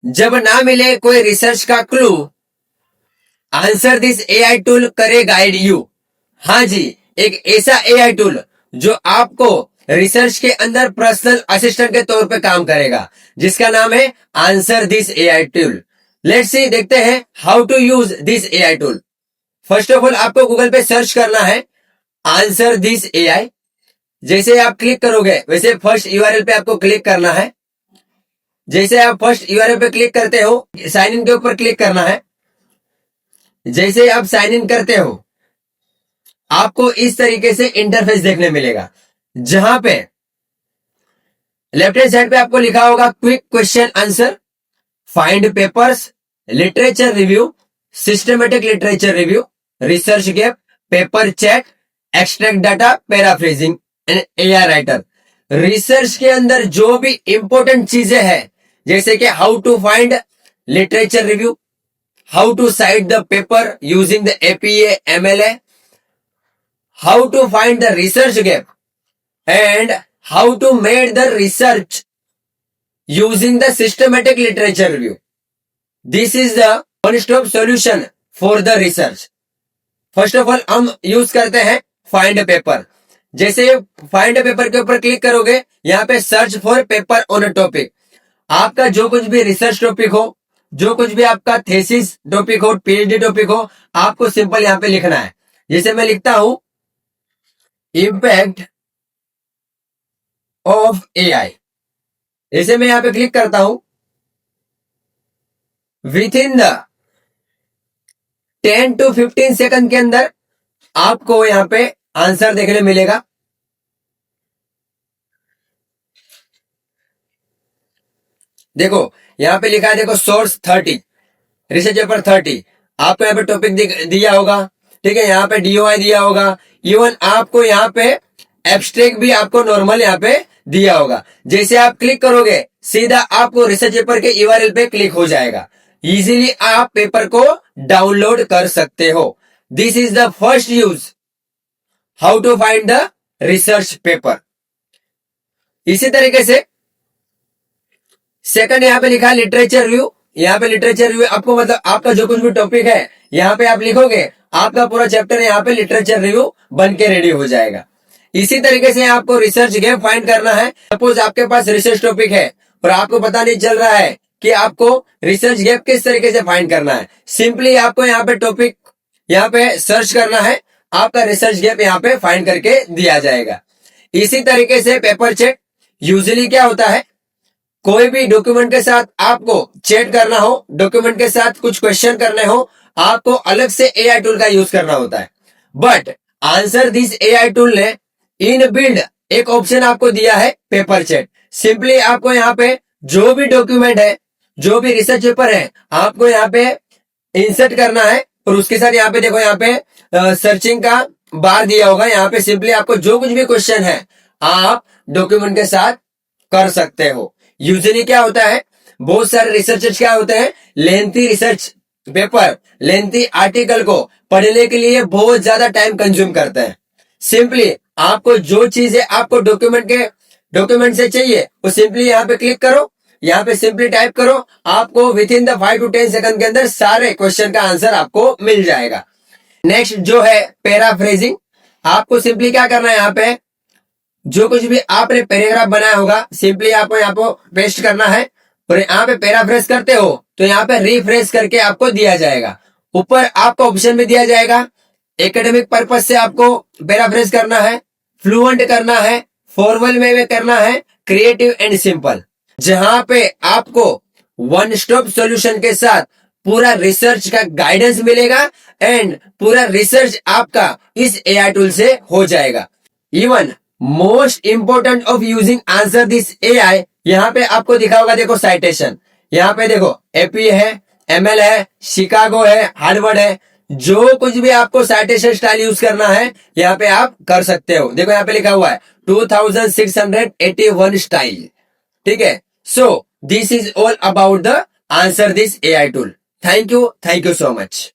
जब ना मिले कोई रिसर्च का clue, answer this AI tool करे गाइड यू। हाँ जी, एक ऐसा एआई टूल जो आपको रिसर्च के अंदर पर्सनल असिस्टेंट के तौर पे काम करेगा, जिसका नाम है answer this AI tool. Let's see, देखते हैं how to use this AI tool. First of all आपको गूगल पे सर्च करना है आंसर दिस एआई। जैसे आप क्लिक करोगे वैसे फर्स्ट यूआरएल पे आपको क्लिक करना है। जैसे आप फर्स्ट यूआरएल पे क्लिक करते हो, साइन इन के ऊपर क्लिक करना है। जैसे आप साइन इन करते हो, आपको इस तरीके से इंटरफेस देखने मिलेगा, जहां पे लेफ्ट हैंड साइड पे आपको लिखा होगा quick question answer, find papers, literature review, systematic literature review, research gap, paper check, extract data, paraphrasing and AI writer. Research के अंदर जो भी इंपॉर्टेंट चीजें हैं, जैसे कि how to find literature review, how to cite the paper using the APA MLA, how to find the research gap, and how to make the research using the systematic literature review. This is the one-stop solution for the research. First of all हम use करते हैं find paper. जैसे find paper के ऊपर click करोगे, यहाँ पे search for paper on a topic. आपका जो कुछ भी रिसर्च टॉपिक हो, जो कुछ भी आपका थेसिस टॉपिक हो, पीएचडी टॉपिक हो, आपको सिंपल यहाँ पे लिखना है। जैसे मैं लिखता हूं इम्पैक्ट ऑफ एआई। जैसे मैं यहां पे क्लिक करता हूं, with in the 10 to 15 second के अंदर आपको यहां पे आंसर देखने मिलेगा। देखो यहां पे लिखा है, देखो सोर्स 30, रिसर्च पेपर 30, आपको यहाँ पे टॉपिक दिया होगा, ठीक है। यहाँ पे डीओआई दिया होगा, इवन आपको यहाँ पे एब्स्ट्रैक्ट भी आपको नॉर्मल यहाँ पे दिया होगा। जैसे आप क्लिक करोगे, सीधा आपको रिसर्च पेपर के यूआरएल पे क्लिक हो जाएगा। इजीली आप पेपर को डाउनलोड कर सकते हो। This is the first use how to find the research paper. इसी तरीके से सेकंड यहाँ पे लिखा है लिटरेचर रिव्यू। यहाँ पे लिटरेचर रिव्यू आपको मतलब आपका जो कुछ भी टॉपिक है यहाँ पे आप लिखोगे, आपका पूरा चैप्टर यहाँ पे लिटरेचर रिव्यू बन के रेडी हो जाएगा। इसी तरीके से आपको रिसर्च गैप फाइंड करना है। सपोज आपके पास रिसर्च टॉपिक है और आपको पता नहीं चल रहा है कि आपको रिसर्च गैप किस तरीके से फाइंड करना है। सिंपली आपको यहाँ पे टॉपिक यहाँ पे सर्च करना है, आपका रिसर्च गैप यहाँ पे फाइंड करके दिया जाएगा। इसी तरीके से पेपर चेक। यूजुअली क्या होता है, कोई भी डॉक्यूमेंट के साथ आपको चेक करना हो, डॉक्यूमेंट के साथ कुछ क्वेश्चन करने हो, आपको अलग से एआई टूल का यूज करना होता है। But answer this AI tool ने इन बिल्ड एक ऑप्शन आपको दिया है पेपर चेक। सिंपली आपको यहाँ पे जो भी डॉक्यूमेंट है, जो भी रिसर्च पेपर है, आपको यहाँ पे इंसर्ट करना है और उसके साथ यहाँ पे देखो, यहाँ पे सर्चिंग का बार दिया होगा। यहाँ पे सिंपली आपको जो कुछ भी क्वेश्चन है आप डॉक्यूमेंट के साथ कर सकते हो। यूजुअली क्या होता है, बहुत सारे रिसर्चर्स क्या होते हैं, lengthy research paper, lengthy article को पढ़ने के लिए बहुत ज्यादा टाइम कंज्यूम करते हैं। सिंपली आपको जो चीजें आपको डॉक्यूमेंट से चाहिए वो सिंपली यहाँ पे क्लिक करो, यहाँ पे सिंपली टाइप करो, आपको with in the 5 to 10 second के अंदर सारे क्वेश्चन का आंसर आपको मिल जाएगा। नेक्स्ट जो है पैराफ्रेजिंग। आपको सिंपली क्या करना है, यहाँ पे जो कुछ भी आपने पैराग्राफ बनाया होगा सिंपली आपको यहाँ पे पेस्ट करना है और यहाँ पे पैराफ्रेज करते हो तो यहाँ पे रिफ्रेश करके आपको दिया जाएगा। ऊपर आपको ऑप्शन में दिया जाएगा, एकेडमिक पर्पज से आपको पैराफ्रेज करना है, फ्लुएंट करना है, फॉर्मल वे में करना है, क्रिएटिव एंड सिंपल। जहां पे आपको वन स्टॉप सॉल्यूशन के साथ पूरा रिसर्च का गाइडेंस मिलेगा एंड पूरा रिसर्च आपका इस एआई टूल से हो जाएगा। Even most important of using answer this AI, यहाँ पे आपको दिखा होगा, देखो साइटेशन, यहाँ पे देखो एपी है, एमएल है, शिकागो है, हार्वर्ड है। जो कुछ भी आपको साइटेशन स्टाइल यूज करना है यहाँ पे आप कर सकते हो। देखो यहाँ पे लिखा हुआ है 2681 स्टाइल, ठीक है। So this is all about the answer this AI tool. Thank you so much.